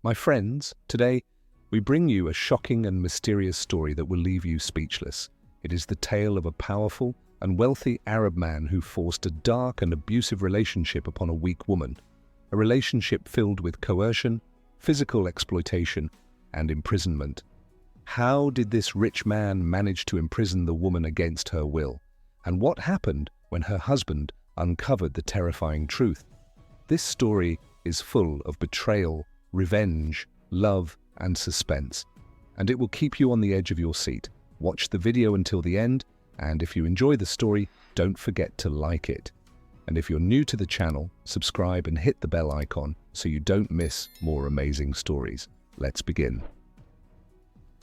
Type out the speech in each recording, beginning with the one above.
My friends, today we bring you a shocking and mysterious story that will leave you speechless. It is the tale of a powerful and wealthy Arab man who forced a dark and abusive relationship upon a weak woman, a relationship filled with coercion, physical exploitation, and imprisonment. How did this rich man manage to imprison the woman against her will? And what happened when her husband uncovered the terrifying truth? This story is full of betrayal, revenge, love, and suspense, and it will keep you on the edge of your seat. Watch the video until the end, and if you enjoy the story, don't forget to like it. And if you're new to the channel, subscribe and hit the bell icon so you don't miss more amazing stories. Let's begin.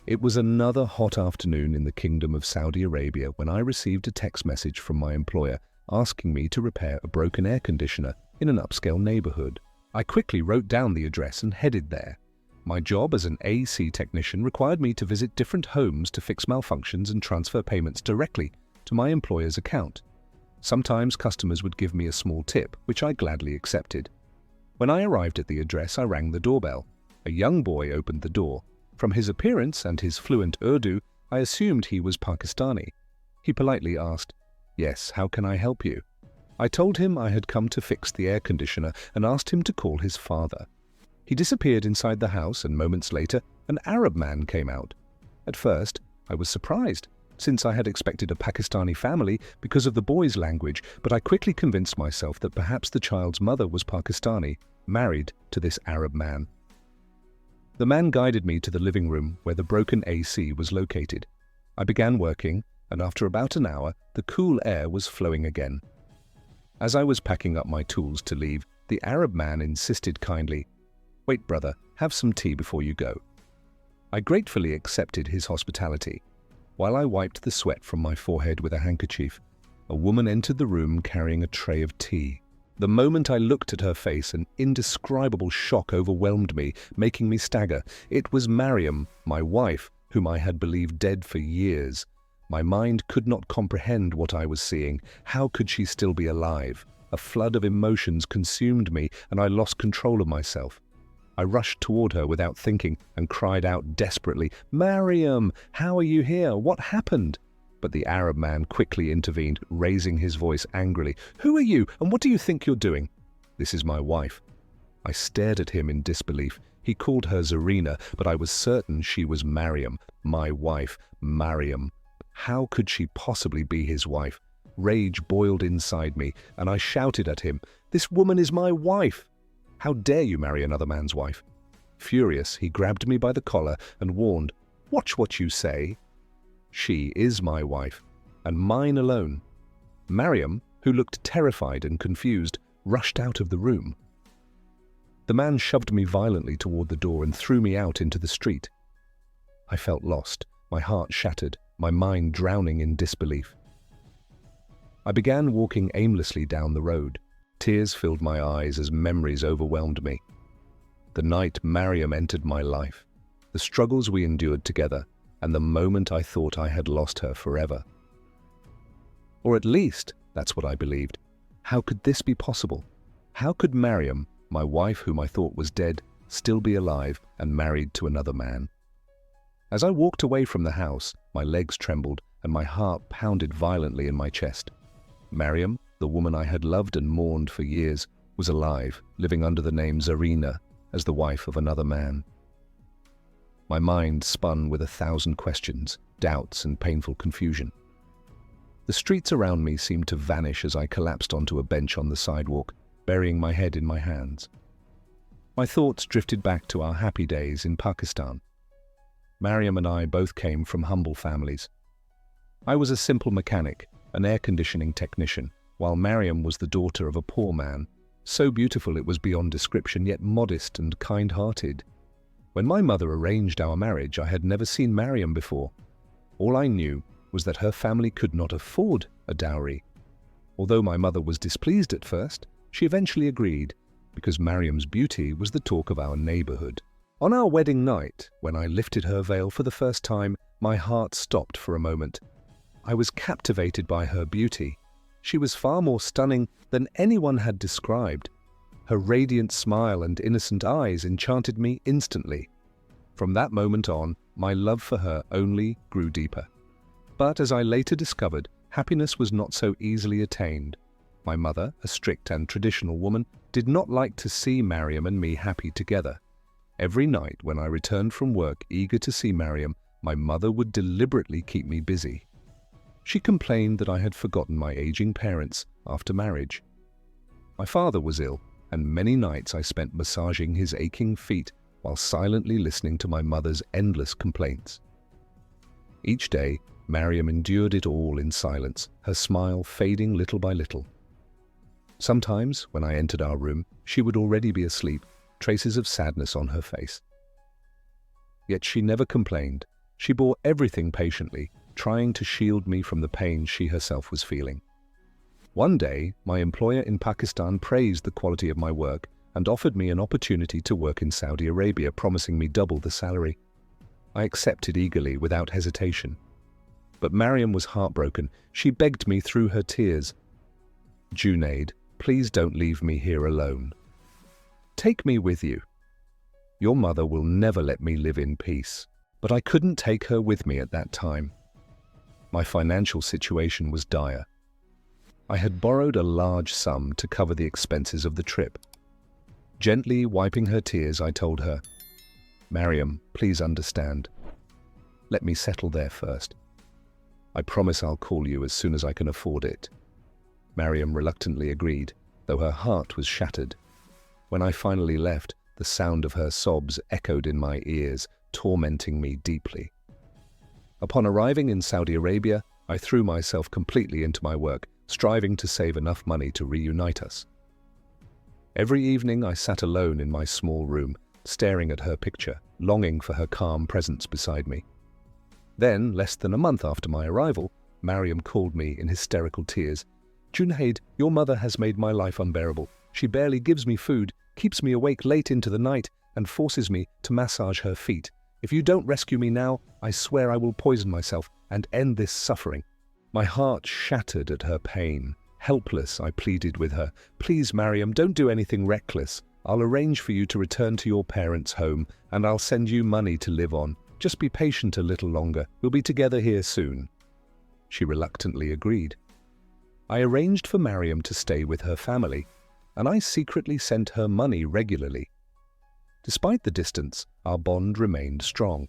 It was another hot afternoon in the Kingdom of Saudi Arabia when I received a text message from my employer asking me to repair a broken air conditioner in an upscale neighborhood. I quickly wrote down the address and headed there. My job as an AC technician required me to visit different homes to fix malfunctions and transfer payments directly to my employer's account. Sometimes customers would give me a small tip, which I gladly accepted. When I arrived at the address, I rang the doorbell. A young boy opened the door. From his appearance and his fluent Urdu, I assumed he was Pakistani. He politely asked, "Yes, how can I help you?" I told him I had come to fix the air conditioner and asked him to call his father. He disappeared inside the house, and moments later, an Arab man came out. At first, I was surprised, since I had expected a Pakistani family because of the boy's language, but I quickly convinced myself that perhaps the child's mother was Pakistani, married to this Arab man. The man guided me to the living room where the broken AC was located. I began working, and after about an hour, the cool air was flowing again. As I was packing up my tools to leave, the Arab man insisted kindly, "Wait, brother, have some tea before you go." I gratefully accepted his hospitality. While I wiped the sweat from my forehead with a handkerchief, a woman entered the room carrying a tray of tea. The moment I looked at her face, an indescribable shock overwhelmed me, making me stagger. It was Mariam, my wife, whom I had believed dead for years. My mind could not comprehend what I was seeing. How could she still be alive? A flood of emotions consumed me, and I lost control of myself. I rushed toward her without thinking and cried out desperately, "Mariam, how are you here? What happened?" But the Arab man quickly intervened, raising his voice angrily. "Who are you, and what do you think you're doing?" "This is my wife." I stared at him in disbelief. He called her Zarina, but I was certain she was Mariam, my wife, Mariam. How could she possibly be his wife? Rage boiled inside me, and I shouted at him, "This woman is my wife! How dare you marry another man's wife?" Furious, he grabbed me by the collar and warned, "Watch what you say. She is my wife, and mine alone." Mariam, who looked terrified and confused, rushed out of the room. The man shoved me violently toward the door and threw me out into the street. I felt lost, my heart shattered, my mind drowning in disbelief. I began walking aimlessly down the road. Tears filled my eyes as memories overwhelmed me. The night Mariam entered my life, the struggles we endured together, and the moment I thought I had lost her forever. Or at least, that's what I believed. How could this be possible? How could Mariam, my wife whom I thought was dead, still be alive and married to another man? As I walked away from the house, my legs trembled and my heart pounded violently in my chest. Mariam, the woman I had loved and mourned for years, was alive, living under the name Zarina, as the wife of another man. My mind spun with 1,000 questions, doubts, and painful confusion. The streets around me seemed to vanish as I collapsed onto a bench on the sidewalk, burying my head in my hands. My thoughts drifted back to our happy days in Pakistan. Mariam and I both came from humble families. I was a simple mechanic, an air conditioning technician, while Mariam was the daughter of a poor man, so beautiful it was beyond description, yet modest and kind-hearted. When my mother arranged our marriage, I had never seen Mariam before. All I knew was that her family could not afford a dowry. Although my mother was displeased at first, she eventually agreed, because Mariam's beauty was the talk of our neighborhood. On our wedding night, when I lifted her veil for the first time, my heart stopped for a moment. I was captivated by her beauty. She was far more stunning than anyone had described. Her radiant smile and innocent eyes enchanted me instantly. From that moment on, my love for her only grew deeper. But as I later discovered, happiness was not so easily attained. My mother, a strict and traditional woman, did not like to see Mariam and me happy together. Every night when I returned from work eager to see Mariam, my mother would deliberately keep me busy. She complained that I had forgotten my aging parents after marriage. My father was ill, and many nights I spent massaging his aching feet while silently listening to my mother's endless complaints. Each day, Mariam endured it all in silence, her smile fading little by little. Sometimes, when I entered our room, she would already be asleep, traces of sadness on her face. Yet she never complained. She bore everything patiently, trying to shield me from the pain she herself was feeling. One day, my employer in Pakistan praised the quality of my work and offered me an opportunity to work in Saudi Arabia, promising me double the salary. I accepted eagerly, without hesitation. But Mariam was heartbroken. She begged me through her tears, "Junaid, please don't leave me here alone. Take me with you. Your mother will never let me live in peace." But I couldn't take her with me at that time. My financial situation was dire. I had borrowed a large sum to cover the expenses of the trip. Gently wiping her tears, I told her, "Mariam, please understand. Let me settle there first. I promise I'll call you as soon as I can afford it." Mariam reluctantly agreed, though her heart was shattered. When I finally left, the sound of her sobs echoed in my ears, tormenting me deeply. Upon arriving in Saudi Arabia, I threw myself completely into my work, striving to save enough money to reunite us. Every evening I sat alone in my small room, staring at her picture, longing for her calm presence beside me. Then, less than a month after my arrival, Mariam called me in hysterical tears. "Junaid, your mother has made my life unbearable. She barely gives me food, keeps me awake late into the night, and forces me to massage her feet. If you don't rescue me now, I swear I will poison myself and end this suffering." My heart shattered at her pain. Helpless, I pleaded with her, "Please, Mariam, don't do anything reckless. I'll arrange for you to return to your parents' home, and I'll send you money to live on. Just be patient a little longer. We'll be together here soon." She reluctantly agreed. I arranged for Mariam to stay with her family, and I secretly sent her money regularly. Despite the distance, our bond remained strong.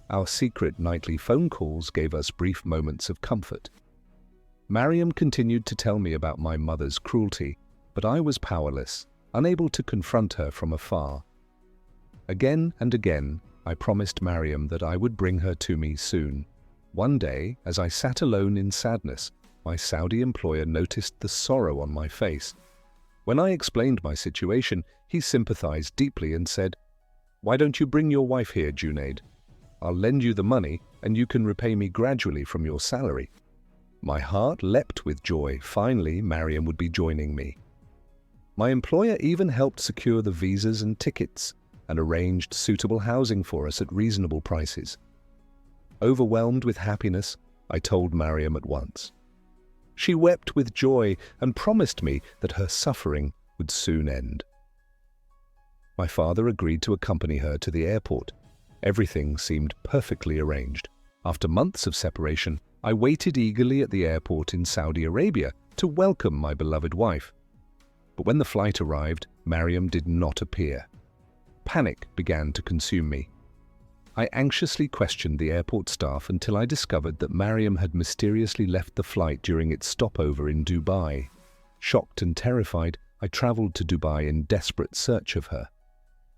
Our secret nightly phone calls gave us brief moments of comfort. Mariam continued to tell me about my mother's cruelty, but I was powerless, unable to confront her from afar. Again and again, I promised Mariam that I would bring her to me soon. One day, as I sat alone in sadness, my Saudi employer noticed the sorrow on my face. When I explained my situation, he sympathized deeply and said, "Why don't you bring your wife here, Junaid? I'll lend you the money and you can repay me gradually from your salary." My heart leapt with joy. Finally, Mariam would be joining me. My employer even helped secure the visas and tickets and arranged suitable housing for us at reasonable prices. Overwhelmed with happiness, I told Mariam at once. She wept with joy and promised me that her suffering would soon end. My father agreed to accompany her to the airport. Everything seemed perfectly arranged. After months of separation, I waited eagerly at the airport in Saudi Arabia to welcome my beloved wife. But when the flight arrived, Mariam did not appear. Panic began to consume me. I anxiously questioned the airport staff until I discovered that Mariam had mysteriously left the flight during its stopover in Dubai. Shocked and terrified, I traveled to Dubai in desperate search of her.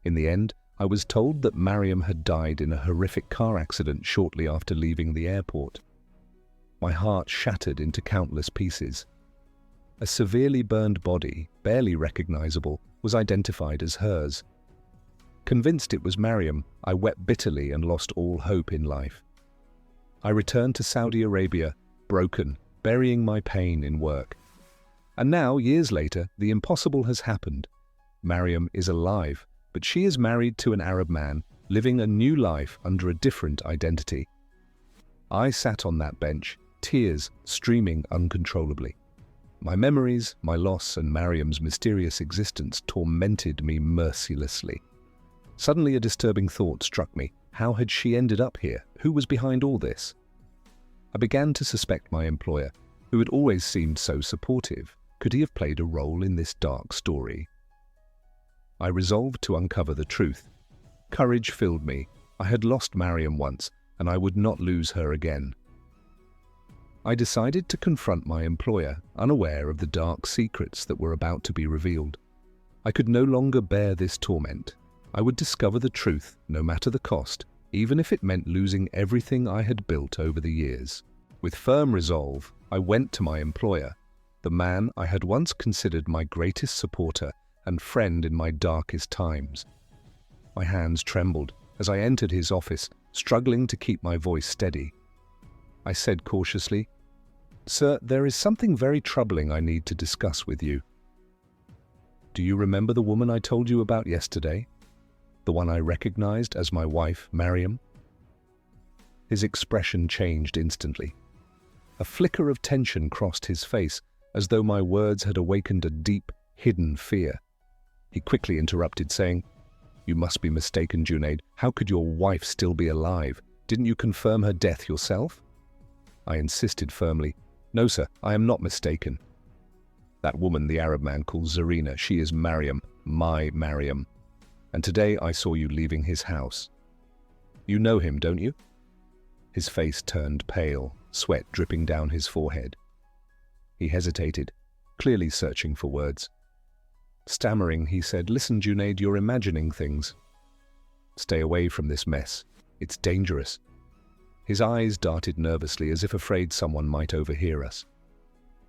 In the end, I was told that Mariam had died in a horrific car accident shortly after leaving the airport. My heart shattered into countless pieces. A severely burned body, barely recognizable, was identified as hers. Convinced it was Mariam, I wept bitterly and lost all hope in life. I returned to Saudi Arabia, broken, burying my pain in work. And now, years later, the impossible has happened. Mariam is alive, but she is married to an Arab man, living a new life under a different identity. I sat on that bench, tears streaming uncontrollably. My memories, my loss, and Mariam's mysterious existence tormented me mercilessly. Suddenly a disturbing thought struck me. How had she ended up here? Who was behind all this? I began to suspect my employer, who had always seemed so supportive. Could he have played a role in this dark story? I resolved to uncover the truth. Courage filled me. I had lost Mariam once, and I would not lose her again. I decided to confront my employer, unaware of the dark secrets that were about to be revealed. I could no longer bear this torment. I would discover the truth, no matter the cost, even if it meant losing everything I had built over the years. With firm resolve, I went to my employer, the man I had once considered my greatest supporter and friend in my darkest times. My hands trembled as I entered his office, struggling to keep my voice steady. I said cautiously, "Sir, there is something very troubling I need to discuss with you. Do you remember the woman I told you about yesterday? The one I recognized as my wife, Mariam?" His expression changed instantly. A flicker of tension crossed his face, as though my words had awakened a deep, hidden fear. He quickly interrupted, saying, "You must be mistaken, Junaid. How could your wife still be alive? Didn't you confirm her death yourself?" I insisted firmly, "No, sir, I am not mistaken. That woman the Arab man calls Zarina, she is Mariam, my Mariam. And today I saw you leaving his house. You know him, don't you?" His face turned pale, sweat dripping down his forehead. He hesitated, clearly searching for words. Stammering, he said, "Listen, Junaid, you're imagining things. Stay away from this mess. It's dangerous." His eyes darted nervously, as if afraid someone might overhear us.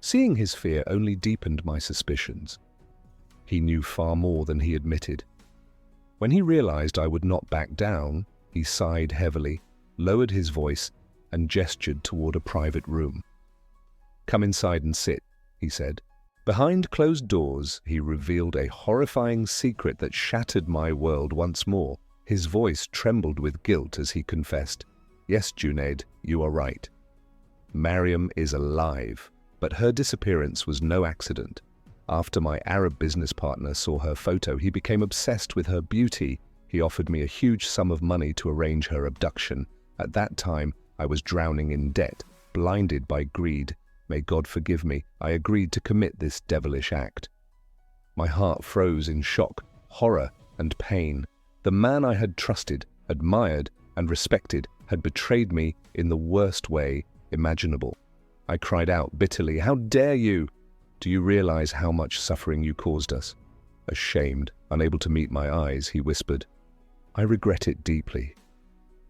Seeing his fear only deepened my suspicions. He knew far more than he admitted. When he realized I would not back down, he sighed heavily, lowered his voice, and gestured toward a private room. "Come inside and sit," he said. Behind closed doors, he revealed a horrifying secret that shattered my world once more. His voice trembled with guilt as he confessed, "Yes, Junaid, you are right. Mariam is alive, but her disappearance was no accident. After my Arab business partner saw her photo, he became obsessed with her beauty. He offered me a huge sum of money to arrange her abduction. At that time, I was drowning in debt, blinded by greed. May God forgive me, I agreed to commit this devilish act." My heart froze in shock, horror, and pain. The man I had trusted, admired, and respected had betrayed me in the worst way imaginable. I cried out bitterly, "How dare you? Do you realize how much suffering you caused us?" Ashamed, unable to meet my eyes, he whispered, "I regret it deeply.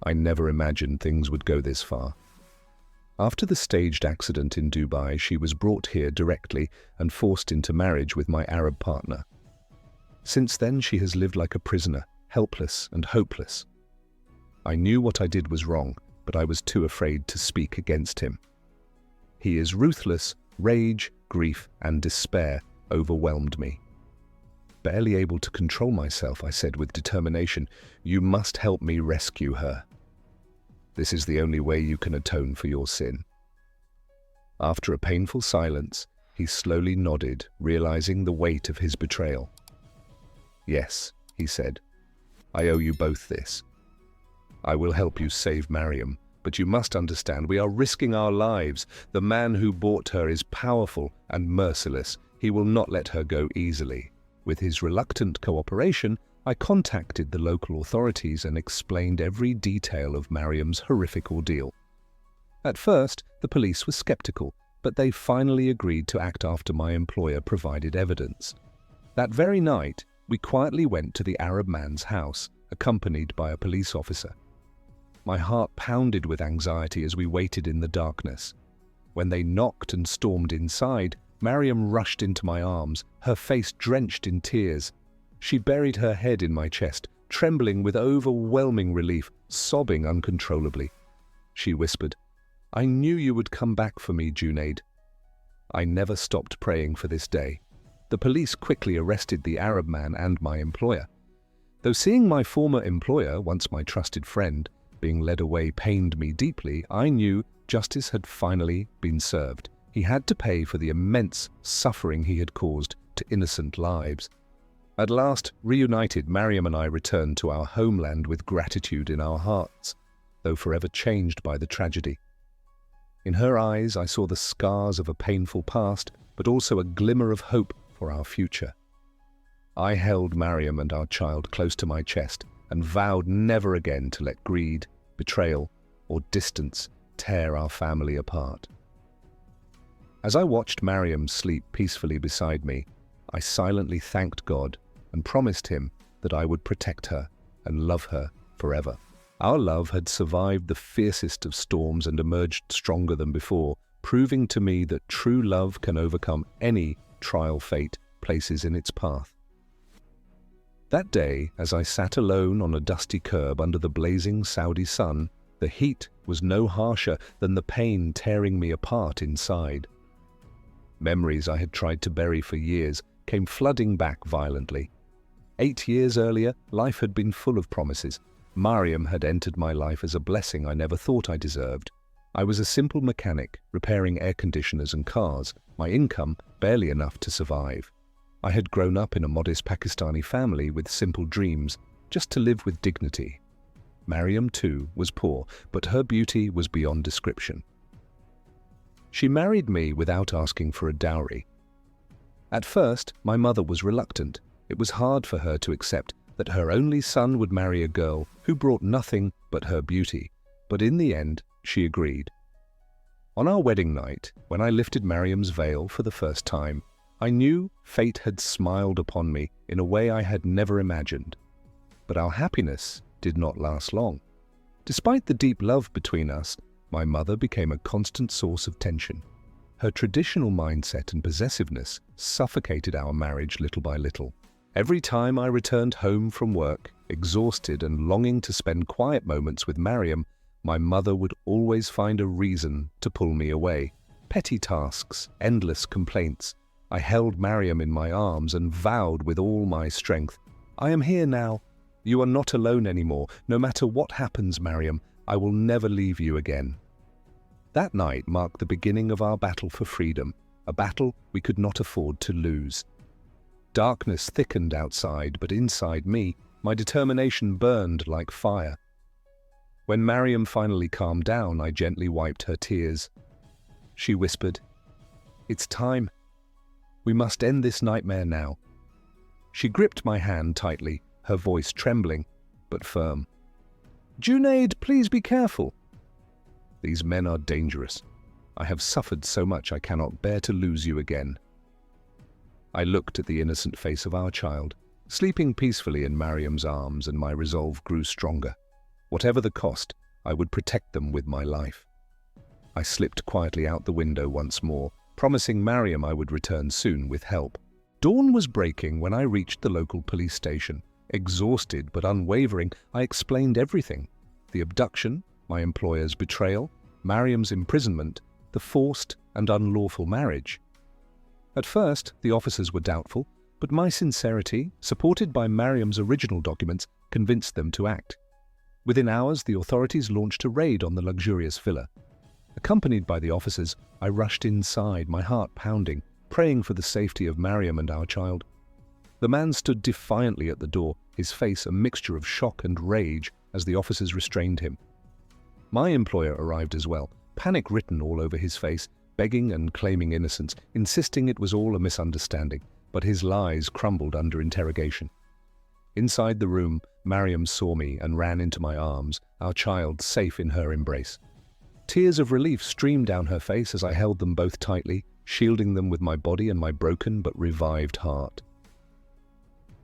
I never imagined things would go this far." After the staged accident in Dubai, she was brought here directly and forced into marriage with my Arab partner. Since then, she has lived like a prisoner, helpless and hopeless. I knew what I did was wrong, but I was too afraid to speak against him. He is ruthless. Rage, grief, and despair overwhelmed me. Barely able to control myself, I said with determination, "You must help me rescue her. This is the only way you can atone for your sin." After a painful silence, he slowly nodded, realizing the weight of his betrayal. "Yes," he said, "I owe you both this. I will help you save Mariam, but you must understand we are risking our lives. The man who bought her is powerful and merciless. He will not let her go easily." With his reluctant cooperation, I contacted the local authorities and explained every detail of Mariam's horrific ordeal. At first, the police were skeptical, but they finally agreed to act after my employer provided evidence. That very night, we quietly went to the Arab man's house, accompanied by a police officer. My heart pounded with anxiety as we waited in the darkness. When they knocked and stormed inside, Mariam rushed into my arms, her face drenched in tears. She buried her head in my chest, trembling with overwhelming relief, sobbing uncontrollably. She whispered, "I knew you would come back for me, Junaid." I never stopped praying for this day. The police quickly arrested the Arab man and my employer. Though seeing my former employer, once my trusted friend, being led away pained me deeply, I knew justice had finally been served. He had to pay for the immense suffering he had caused to innocent lives. At last, reunited, Mariam and I returned to our homeland with gratitude in our hearts, though forever changed by the tragedy. In her eyes, I saw the scars of a painful past, but also a glimmer of hope for our future. I held Mariam and our child close to my chest and vowed never again to let greed, betrayal, or distance tear our family apart. As I watched Mariam sleep peacefully beside me, I silently thanked God and promised him that I would protect her and love her forever. Our love had survived the fiercest of storms and emerged stronger than before, proving to me that true love can overcome any trial fate places in its path. That day, as I sat alone on a dusty curb under the blazing Saudi sun, the heat was no harsher than the pain tearing me apart inside. Memories I had tried to bury for years came flooding back violently. 8 years earlier, life had been full of promises. Mariam had entered my life as a blessing I never thought I deserved. I was a simple mechanic, repairing air conditioners and cars, my income barely enough to survive. I had grown up in a modest Pakistani family with simple dreams, just to live with dignity. Mariam, too, was poor, but her beauty was beyond description. She married me without asking for a dowry. At first, my mother was reluctant. It was hard for her to accept that her only son would marry a girl who brought nothing but her beauty, but in the end, she agreed. On our wedding night, when I lifted Mariam's veil for the first time, I knew fate had smiled upon me in a way I had never imagined. But our happiness did not last long. Despite the deep love between us, my mother became a constant source of tension. Her traditional mindset and possessiveness suffocated our marriage little by little. Every time I returned home from work, exhausted and longing to spend quiet moments with Mariam, my mother would always find a reason to pull me away. Petty tasks, endless complaints. I held Mariam in my arms and vowed with all my strength, "I am here now. You are not alone anymore. No matter what happens, Mariam, I will never leave you again." That night marked the beginning of our battle for freedom, a battle we could not afford to lose. Darkness thickened outside, but inside me, my determination burned like fire. When Mariam finally calmed down, I gently wiped her tears. She whispered, "It's time. We must end this nightmare now." She gripped my hand tightly, her voice trembling, but firm. "Junaid, please be careful. These men are dangerous. I have suffered so much I cannot bear to lose you again." I looked at the innocent face of our child, sleeping peacefully in Mariam's arms, and my resolve grew stronger. Whatever the cost, I would protect them with my life. I slipped quietly out the window once more, promising Mariam I would return soon with help. Dawn was breaking when I reached the local police station. Exhausted but unwavering, I explained everything: the abduction, my employer's betrayal, Mariam's imprisonment, the forced and unlawful marriage. At first, the officers were doubtful, but my sincerity, supported by Mariam's original documents, convinced them to act. Within hours, the authorities launched a raid on the luxurious villa. Accompanied by the officers, I rushed inside, my heart pounding, praying for the safety of Mariam and our child. The man stood defiantly at the door, his face a mixture of shock and rage as the officers restrained him. My employer arrived as well, panic written all over his face, begging and claiming innocence, insisting it was all a misunderstanding, but his lies crumbled under interrogation. Inside the room, Mariam saw me and ran into my arms, our child safe in her embrace. Tears of relief streamed down her face as I held them both tightly, shielding them with my body and my broken but revived heart.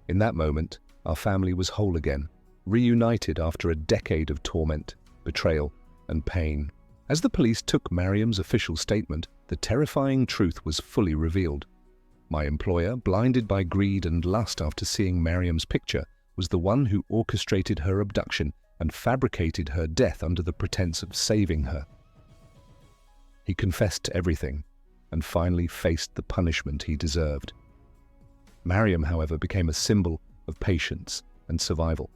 In that moment, our family was whole again, reunited after a decade of torment, betrayal, and pain. As the police took Mariam's official statement, the terrifying truth was fully revealed. My employer, blinded by greed and lust after seeing Mariam's picture, was the one who orchestrated her abduction and fabricated her death under the pretense of saving her. He confessed to everything and finally faced the punishment he deserved. Mariam, however, became a symbol of patience and survival,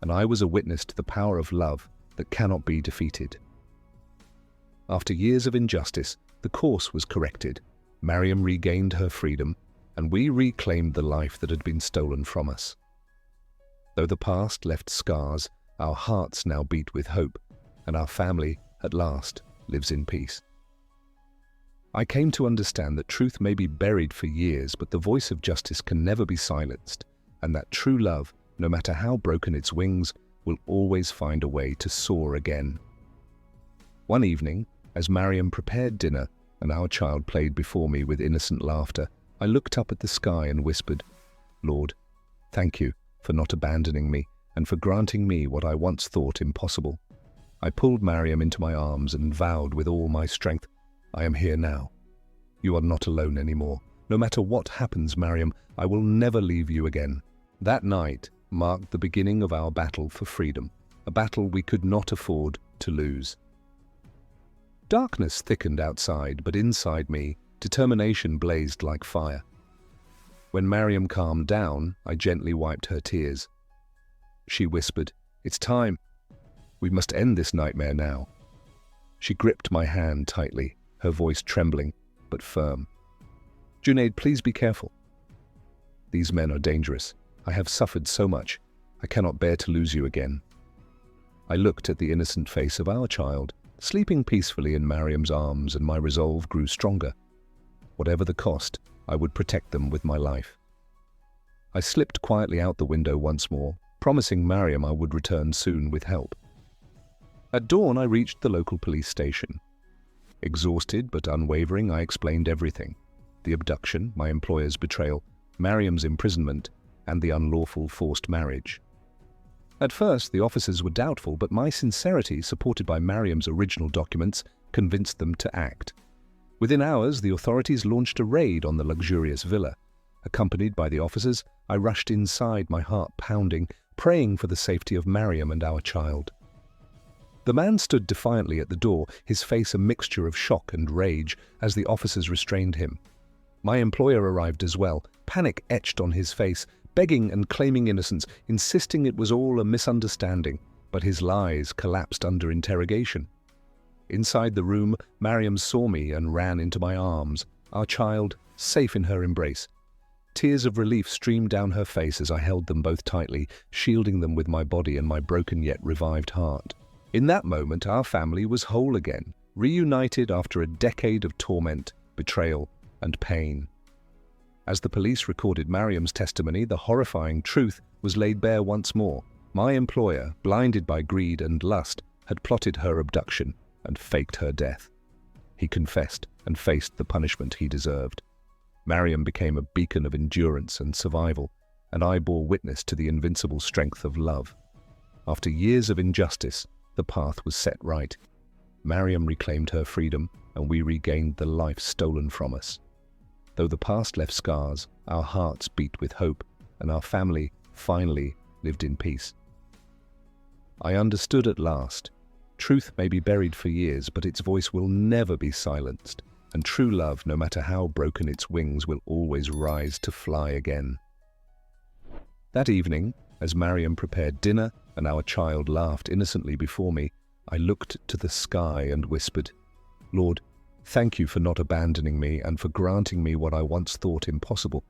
and I was a witness to the power of love that cannot be defeated. After years of injustice, the course was corrected. Mariam regained her freedom, and we reclaimed the life that had been stolen from us. Though the past left scars, our hearts now beat with hope, and our family, at last, lives in peace. I came to understand that truth may be buried for years, but the voice of justice can never be silenced, and that true love, no matter how broken its wings, will always find a way to soar again. One evening, as Mariam prepared dinner and our child played before me with innocent laughter, I looked up at the sky and whispered, "Lord, thank you for not abandoning me and for granting me what I once thought impossible." I pulled Mariam into my arms and vowed with all my strength, "I am here now. You are not alone anymore. No matter what happens, Mariam, I will never leave you again." That night marked the beginning of our battle for freedom, a battle we could not afford to lose. Darkness thickened outside, but inside me, determination blazed like fire. When Mariam calmed down, I gently wiped her tears. She whispered, "It's time. We must end this nightmare now." She gripped my hand tightly, her voice trembling, but firm. "Junaid, please be careful. These men are dangerous. I have suffered so much. I cannot bear to lose you again." I looked at the innocent face of our child, sleeping peacefully in Mariam's arms, and my resolve grew stronger. Whatever the cost, I would protect them with my life. I slipped quietly out the window once more, promising Mariam I would return soon with help. At dawn, I reached the local police station. Exhausted but unwavering, I explained everything: the abduction, my employer's betrayal, Mariam's imprisonment, and the unlawful forced marriage. At first, the officers were doubtful, but my sincerity, supported by Mariam's original documents, convinced them to act. Within hours, the authorities launched a raid on the luxurious villa. Accompanied by the officers, I rushed inside, my heart pounding, praying for the safety of Mariam and our child. The man stood defiantly at the door, his face a mixture of shock and rage, as the officers restrained him. My employer arrived as well, panic etched on his face, begging and claiming innocence, insisting it was all a misunderstanding, but his lies collapsed under interrogation. Inside the room, Mariam saw me and ran into my arms, our child safe in her embrace. Tears of relief streamed down her face as I held them both tightly, shielding them with my body and my broken yet revived heart. In that moment, our family was whole again, reunited after a decade of torment, betrayal, and pain. As the police recorded Mariam's testimony, the horrifying truth was laid bare once more. My employer, blinded by greed and lust, had plotted her abduction and faked her death. He confessed and faced the punishment he deserved. Mariam became a beacon of endurance and survival, and I bore witness to the invincible strength of love. After years of injustice, the path was set right. Mariam reclaimed her freedom, and we regained the life stolen from us. Though the past left scars, our hearts beat with hope, and our family finally lived in peace. I understood at last. Truth may be buried for years, but its voice will never be silenced, and true love, no matter how broken its wings, will always rise to fly again. That evening, as Mariam prepared dinner and our child laughed innocently before me, I looked to the sky and whispered, "Lord, thank you for not abandoning me and for granting me what I once thought impossible.